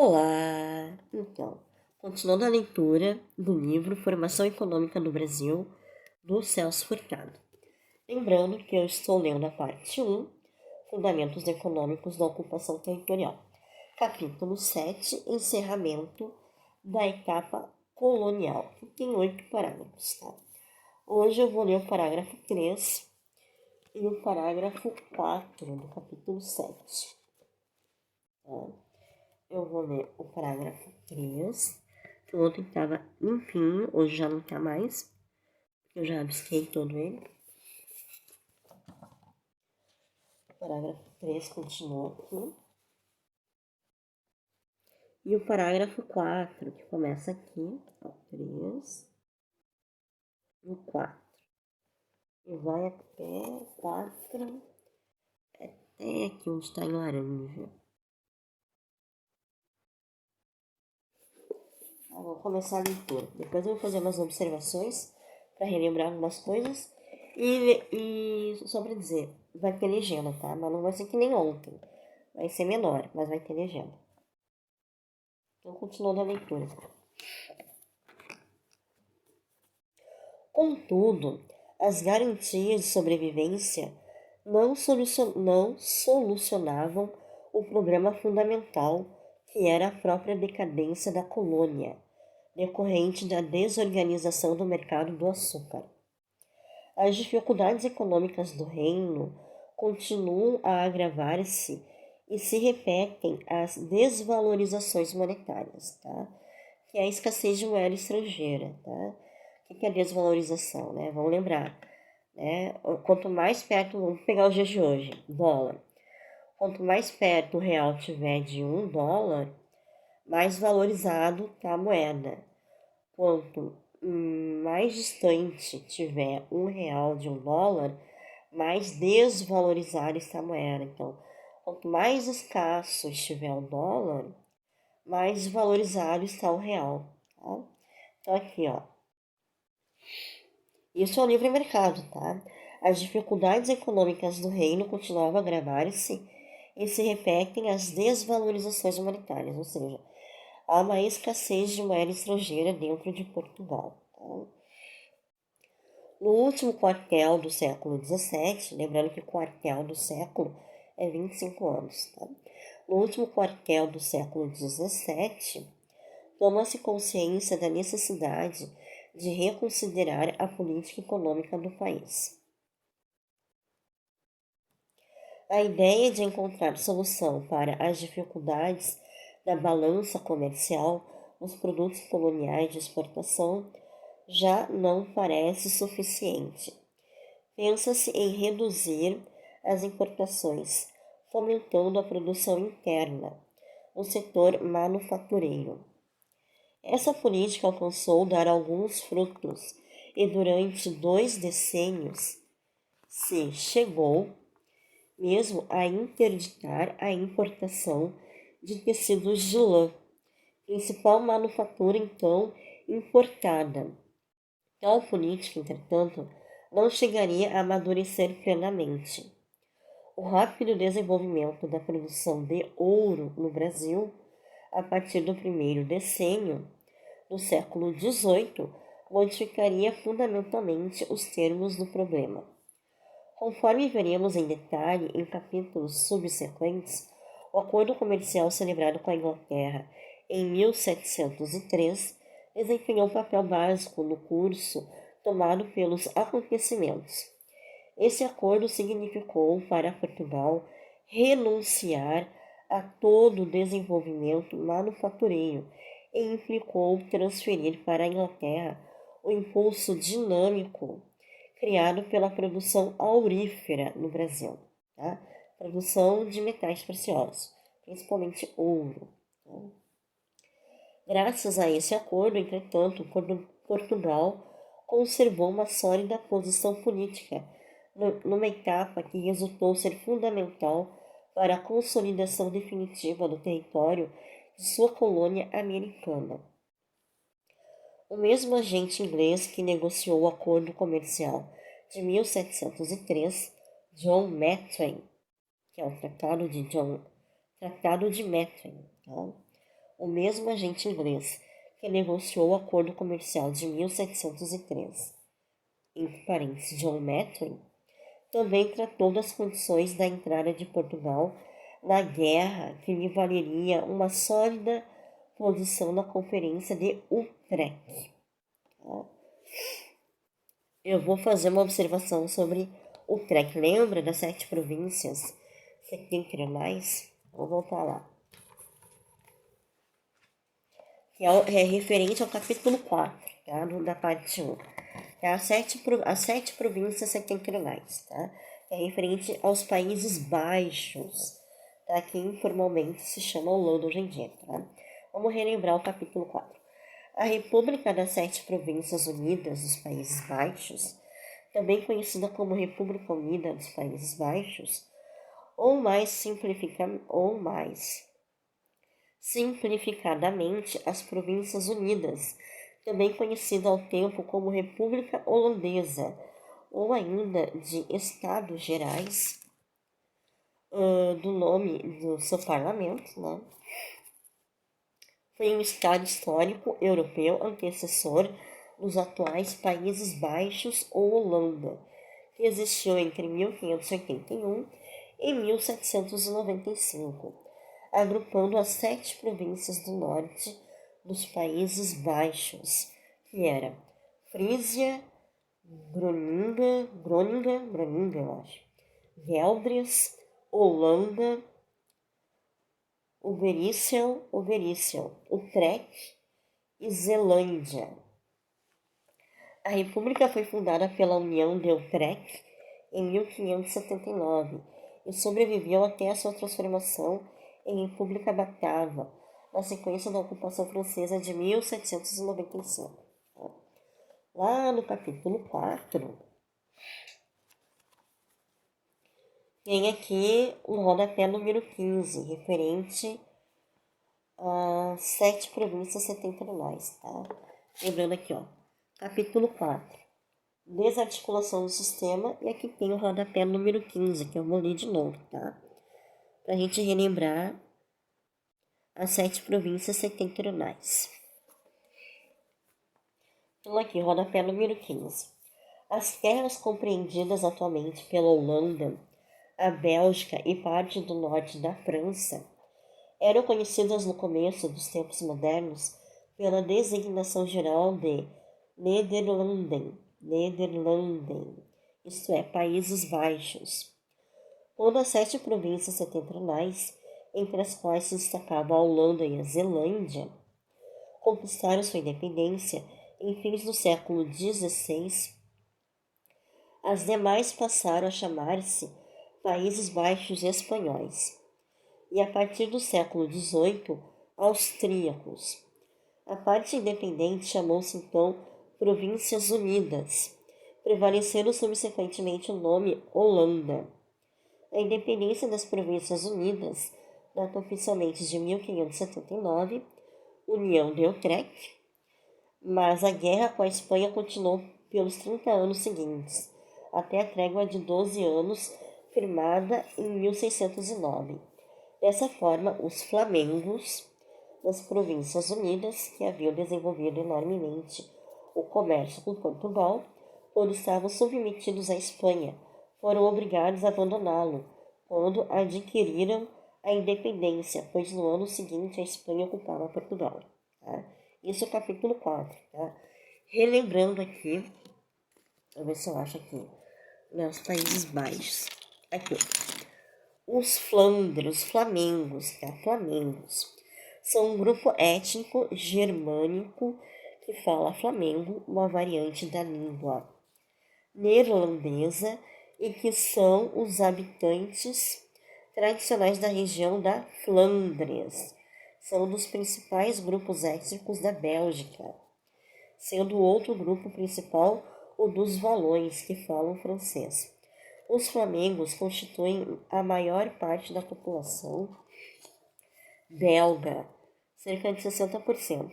Olá! Então, continuando a leitura do livro Formação Econômica no Brasil, do Celso Furtado. Lembrando que eu estou lendo a parte 1, Fundamentos Econômicos da Ocupação Territorial. Capítulo 7, Encerramento da Etapa Colonial, que tem 8 parágrafos. Tá? Hoje eu vou ler o parágrafo 3 e o parágrafo 4 do capítulo 7. Tá? Eu vou ler o parágrafo 3, que ontem estava limpinho, hoje já não está mais, porque eu já abisquei todo ele. O parágrafo 3 continua aqui. E o parágrafo 4, que começa aqui, ó, 3 e o 4. E vai até 4, até aqui onde está em laranja. Vou começar a leitura. Depois eu vou fazer umas observações para relembrar algumas coisas. E só para dizer, vai ter legenda, tá? Mas não vai ser que nem ontem. Vai ser menor, mas vai ter legenda. Então, continuando a leitura. Contudo, as garantias de sobrevivência não solucionavam o problema fundamental, que era a própria decadência da colônia, decorrente da desorganização do mercado do açúcar. As dificuldades econômicas do reino continuam a agravar-se e se repetem as desvalorizações monetárias, tá? Que é a escassez de moeda estrangeira, tá? O que é a desvalorização, né? Vamos lembrar, né? Quanto mais perto, vamos pegar os dias de hoje, dólar. Quanto mais perto o real tiver de $1, mais valorizado está a moeda. Quanto mais distante tiver R$1 de $1, mais desvalorizada está a moeda. Então, quanto mais escasso estiver o dólar, mais valorizado está o real. Tá? Então, aqui, ó. Isso é o livre mercado, tá? As dificuldades econômicas do reino continuavam a agravar-se e se repetem as desvalorizações monetárias, ou seja, há uma escassez de moeda estrangeira dentro de Portugal. Tá? No último quartel do século XVII, lembrando que o quartel do século é 25 anos, tá? No último quartel do século XVII, toma-se consciência da necessidade de reconsiderar a política econômica do país. A ideia de encontrar solução para as dificuldades da balança comercial nos produtos coloniais de exportação já não parece suficiente. Pensa-se em reduzir as importações, fomentando a produção interna, no setor manufatureiro. Essa política alcançou dar alguns frutos e durante 2 decênios se chegou mesmo a interditar a importação de tecidos de lã, principal manufatura então importada. Tal política, entretanto, não chegaria a amadurecer plenamente. O rápido desenvolvimento da produção de ouro no Brasil, a partir do primeiro decênio do século XVIII, modificaria fundamentalmente os termos do problema. Conforme veremos em detalhe em capítulos subsequentes, o acordo comercial celebrado com a Inglaterra em 1703 desempenhou um papel básico no curso tomado pelos acontecimentos. Esse acordo significou para Portugal renunciar a todo o desenvolvimento manufatureiro e implicou transferir para a Inglaterra o impulso dinâmico criado pela produção aurífera no Brasil, tá? Produção de metais preciosos, principalmente ouro. Tá? Graças a esse acordo, entretanto, Portugal conservou uma sólida posição política numa etapa que resultou ser fundamental para a consolidação definitiva do território de sua colônia americana. O mesmo agente inglês que negociou o acordo comercial de 1703, John Methuen, que é o Tratado de Methuen, tá? o mesmo agente inglês que negociou o acordo comercial de 1703, entre parênteses, John Methuen, também tratou das condições da entrada de Portugal na guerra que lhe valeria uma sólida posição na Conferência de Utrecht. Eu vou fazer uma observação sobre Utrecht. Lembra das 7 províncias setentrionais? Vou voltar lá. Que é referente ao capítulo 4, tá? Da parte 1. É as 7 províncias setentrionais, tá? É referente aos Países Baixos, tá? Que informalmente se chama Holanda hoje em dia, tá? Vamos relembrar o capítulo 4. A República das 7 Províncias Unidas dos Países Baixos, também conhecida como República Unida dos Países Baixos, ou mais simplificadamente as Províncias Unidas, também conhecida ao tempo como República Holandesa, ou ainda de Estados Gerais, do nome do seu parlamento, né? Foi um Estado histórico europeu antecessor dos atuais Países Baixos ou Holanda, que existiu entre 1581 e 1795, agrupando as 7 províncias do norte dos Países Baixos, que era Frísia, Groningen, eu acho, Geldres, Holanda, Overijssel, Utrecht e Zelândia. A República foi fundada pela União de Utrecht em 1579 e sobreviveu até a sua transformação em República Batava, na sequência da ocupação francesa de 1795. Lá no capítulo 4, tem aqui o rodapé número 15, referente às 7 províncias setentrionais, tá? Lembrando aqui, ó, capítulo 4, desarticulação do sistema, e aqui tem o rodapé número 15, que eu vou ler de novo, tá? Pra gente relembrar as 7 províncias setentrionais. Então aqui, rodapé número 15. As terras compreendidas atualmente pela Holanda, a Bélgica e parte do norte da França eram conhecidas no começo dos tempos modernos pela designação geral de Nederlanden, isto é, Países Baixos. Quando as 7 províncias setentrionais, entre as quais se destacava a Holanda e a Zelândia, conquistaram sua independência em fins do século XVI, as demais passaram a chamar-se Países Baixos Espanhóis, e a partir do século XVIII, austríacos. A parte independente chamou-se então Províncias Unidas, prevalecendo subsequentemente o nome Holanda. A independência das Províncias Unidas data oficialmente de 1579, União de Utrecht, mas a guerra com a Espanha continuou pelos 30 anos seguintes, até a trégua de 12 anos firmada em 1609. Dessa forma, os flamengos das Províncias Unidas, que haviam desenvolvido enormemente o comércio com Portugal, quando estavam submetidos à Espanha, foram obrigados a abandoná-lo quando adquiriram a independência, pois no ano seguinte a Espanha ocupava Portugal. Tá? Isso é o capítulo 4. Tá? Relembrando aqui, vou ver se eu acho aqui, os Países Baixos. Aqui, os flamengos, tá? Flamengos são um grupo étnico germânico que fala flamengo, uma variante da língua neerlandesa, e que são os habitantes tradicionais da região da Flandres. São um dos principais grupos étnicos da Bélgica, sendo o outro grupo principal o dos valões, que falam francês. Os flamengos constituem a maior parte da população belga, cerca de 60%.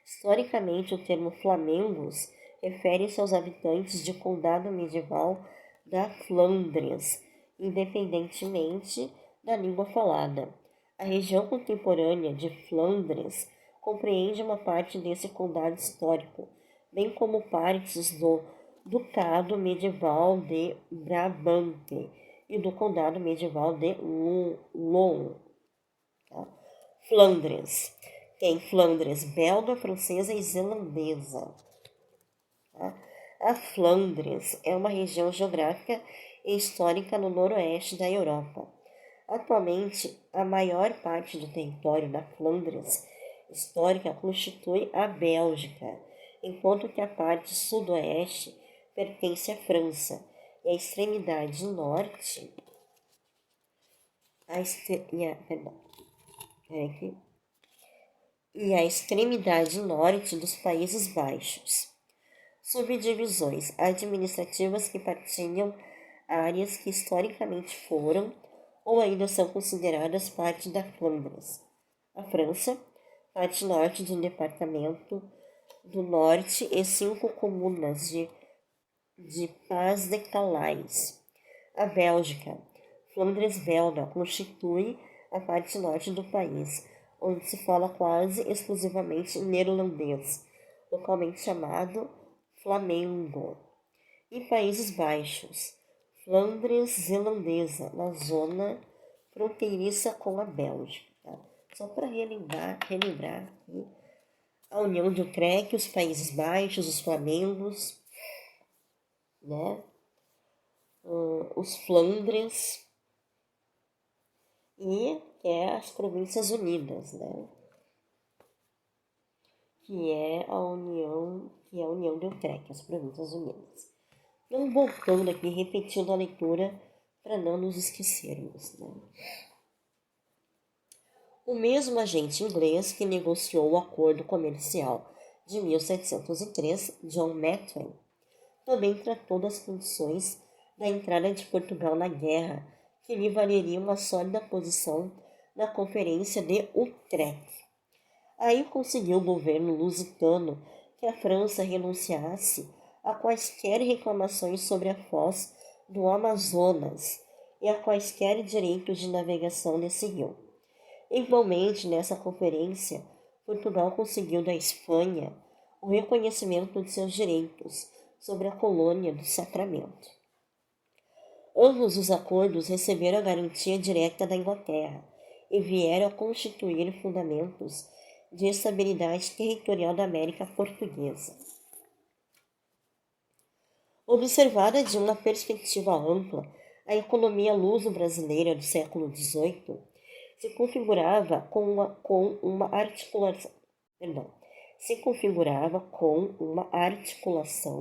Historicamente, o termo flamengos refere-se aos habitantes de condado medieval da Flandres, independentemente da língua falada. A região contemporânea de Flandres compreende uma parte desse condado histórico, bem como partes do Ducado Medieval de Brabante e do Condado Medieval de Loon. Tá? Flandres. Tem Flandres belga, francesa e zelandesa. Tá? A Flandres é uma região geográfica e histórica no noroeste da Europa. Atualmente, a maior parte do território da Flandres histórica constitui a Bélgica, enquanto que a parte sudoeste pertence à França e a extremidade norte e a extremidade norte dos Países Baixos. Subdivisões administrativas que partilham áreas que historicamente foram ou ainda são consideradas parte da Flandres. A França, parte norte do departamento do Norte e 5 comunas de Pas de Calais. A Bélgica, Flandres belga, constitui a parte norte do país, onde se fala quase exclusivamente neerlandês, localmente chamado Flamengo. E Países Baixos, Flandres zelandesa, na zona fronteiriça com a Bélgica. Tá? Só para relembrar aqui, a União de Utrecht, os Países Baixos, os Flamengos, né? Os Flandres e as Províncias Unidas, né? que é a União de Utrecht, as Províncias Unidas. Então, voltando aqui, repetindo a leitura para não nos esquecermos. Né? O mesmo agente inglês que negociou o acordo comercial de 1703, John Methuen, também tratou das condições da entrada de Portugal na guerra, que lhe valeria uma sólida posição na Conferência de Utrecht. Aí conseguiu o governo lusitano que a França renunciasse a quaisquer reclamações sobre a foz do Amazonas e a quaisquer direitos de navegação nesse rio. Igualmente, nessa conferência, Portugal conseguiu da Espanha o reconhecimento de seus direitos sobre a colônia do Sacramento. Ambos os acordos receberam a garantia direta da Inglaterra e vieram a constituir fundamentos de estabilidade territorial da América Portuguesa. Observada de uma perspectiva ampla, a economia luso-brasileira do século XVIII se configurava com uma articulação